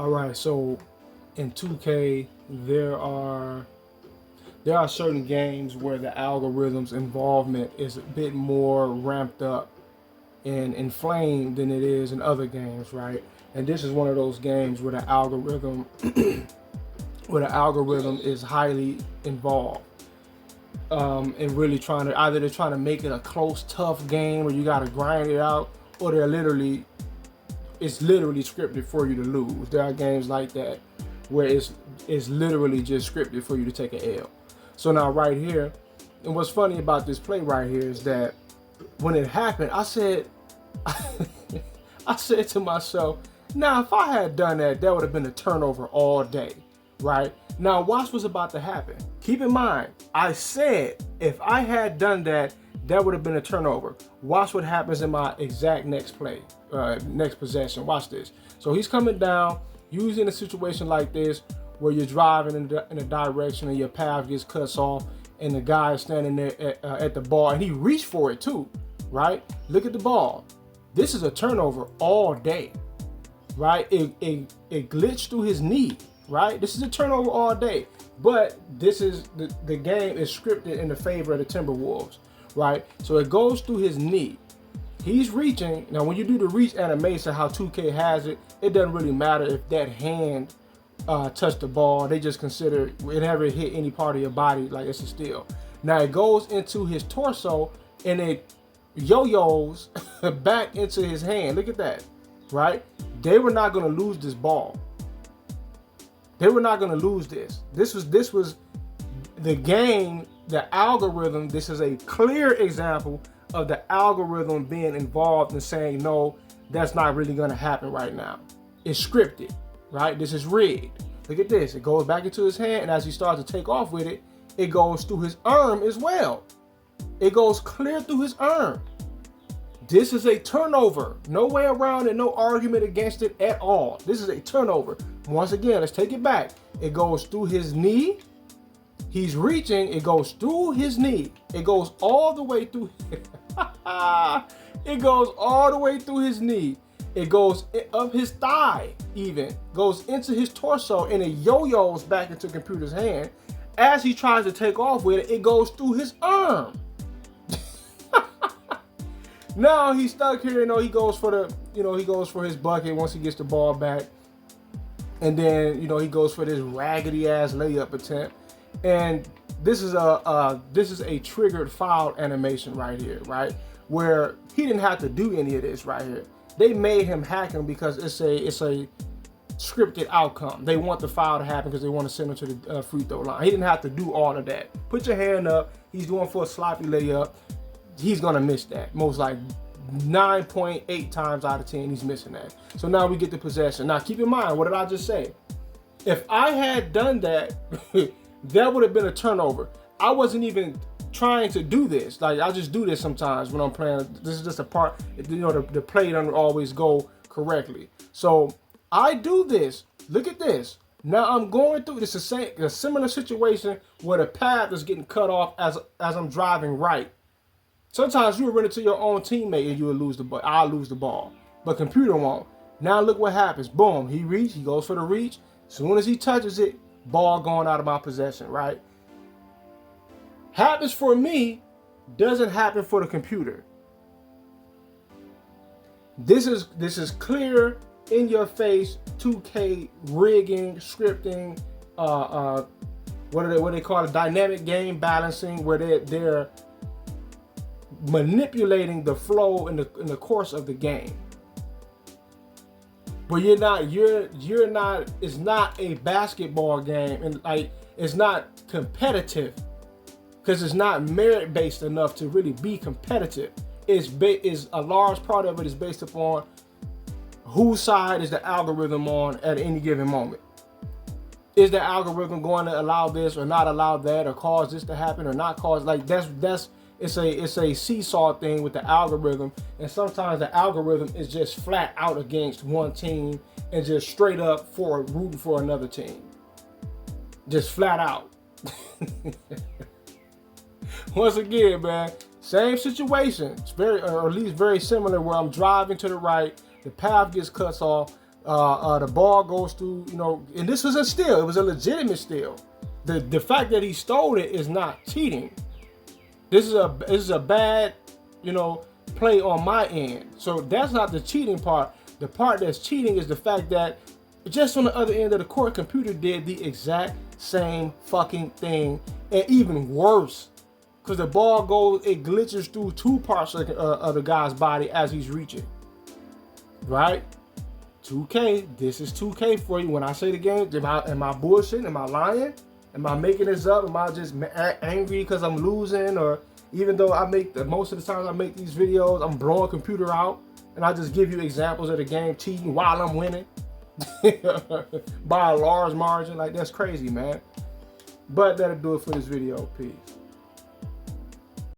All right, so in 2K, there are certain games where the algorithm's involvement is a bit more ramped up and inflamed than it is in other games, right? And this is one of those games where the algorithm is highly involved, and really trying to either they're trying to make it a close, tough game where you got to grind it out, or it's literally scripted for you to lose. There are games like that where it's literally just scripted for you to take an L. So now right here, and what's funny about this play right here is that when it happened, I said I said to myself, now if I had done that, that would have been a turnover all day, right? Now watch what's about to happen. Keep in mind, I said if I had done that, that would have been a turnover. Watch what happens in my exact next play, next possession. Watch this. So he's coming down, usually in a situation like this where you're driving in a direction and your path gets cut off and the guy is standing there at the ball and he reached for it too, right? Look at the ball. This is a turnover all day, right? It glitched through his knee, right? This is a turnover all day. But this is the game is scripted in the favor of the Timberwolves, right? So it goes through his knee. He's reaching. Now, when you do the reach animation, how 2K has it, it doesn't really matter if that hand touched the ball. They just consider it never hit any part of your body, like it's a steal. Now, it goes into his torso and it yo-yos back into his hand. Look at that, right? They were not going to lose this ball. They were not going to lose this. This was the game, the algorithm. This is a clear example of the algorithm being involved in saying, no, that's not really going to happen right now. It's scripted, right? This is rigged. Look at this. It goes back into his hand, and as he starts to take off with it, it goes through his arm as well. It goes clear through his arm. This is a turnover. No way around it, no argument against it at all. This is a turnover. Once again, let's take it back. It goes through his knee. He's reaching. It goes through his knee. It goes all the way through. It goes all the way through his knee. It goes up his thigh even. Goes into his torso and it yo-yos back into computer's hand. As he tries to take off with it, it goes through his arm. Now he's stuck here. He goes for his bucket once he gets the ball back. And then, he goes for this raggedy ass layup attempt. And this is a triggered foul animation right here, right? Where he didn't have to do any of this right here. They made him hack him because it's a scripted outcome. They want the foul to happen because they want to send him to the free throw line. He didn't have to do all of that. Put your hand up. He's going for a sloppy layup. He's going to miss that. Most like 9.8 times out of 10, he's missing that. So now we get the possession. Now keep in mind, what did I just say? If I had done that, that would have been a turnover. I wasn't even trying to do this. Like, I just do this sometimes when I'm playing. This is just a part, the play doesn't always go correctly. So I do this. Look at this. Now I'm going through this a similar situation where the path is getting cut off as I'm driving right. Sometimes you will run into your own teammate and you will lose the ball. I'll lose the ball, but computer won't. Now look what happens. Boom, he goes for the reach. As soon as he touches it, ball going out of my possession, right? Happens for me, doesn't happen for the computer. This is clear in your face 2K rigging, scripting, what they call it, dynamic game balancing, where they're manipulating the flow in the course of the game. But you're not, it's not a basketball game, and like it's not competitive because it's not merit based enough to really be competitive. Is a large part of it is based upon whose side is the algorithm on at any given moment. Is the algorithm going to allow this or not allow that, or cause this to happen or not cause? Like that's it's a seesaw thing with the algorithm, and sometimes the algorithm is just flat out against one team and just straight up for rooting for another team. Just flat out. Once again, man, same situation. It's or at least very similar, where I'm driving to the right, the path gets cut off, The ball goes through, you know, and this was a steal. It was a legitimate steal. The fact that he stole it is not cheating. This is a bad, you know, play on my end. So that's not the cheating part. The part that's cheating is the fact that just on the other end of the court, computer did the exact same fucking thing, and even worse, because the ball goes, it glitches through two parts of the guy's body as he's reaching. Right? 2K, this is 2K for you. When I say the game, am I bullshitting? Am I lying? Am I making this up? Am I just angry because I'm losing? Or even though most of the times I make these videos, I'm blowing computer out, and I just give you examples of the game cheating while I'm winning by a large margin. Like, that's crazy, man. But that'll do it for this video. Peace.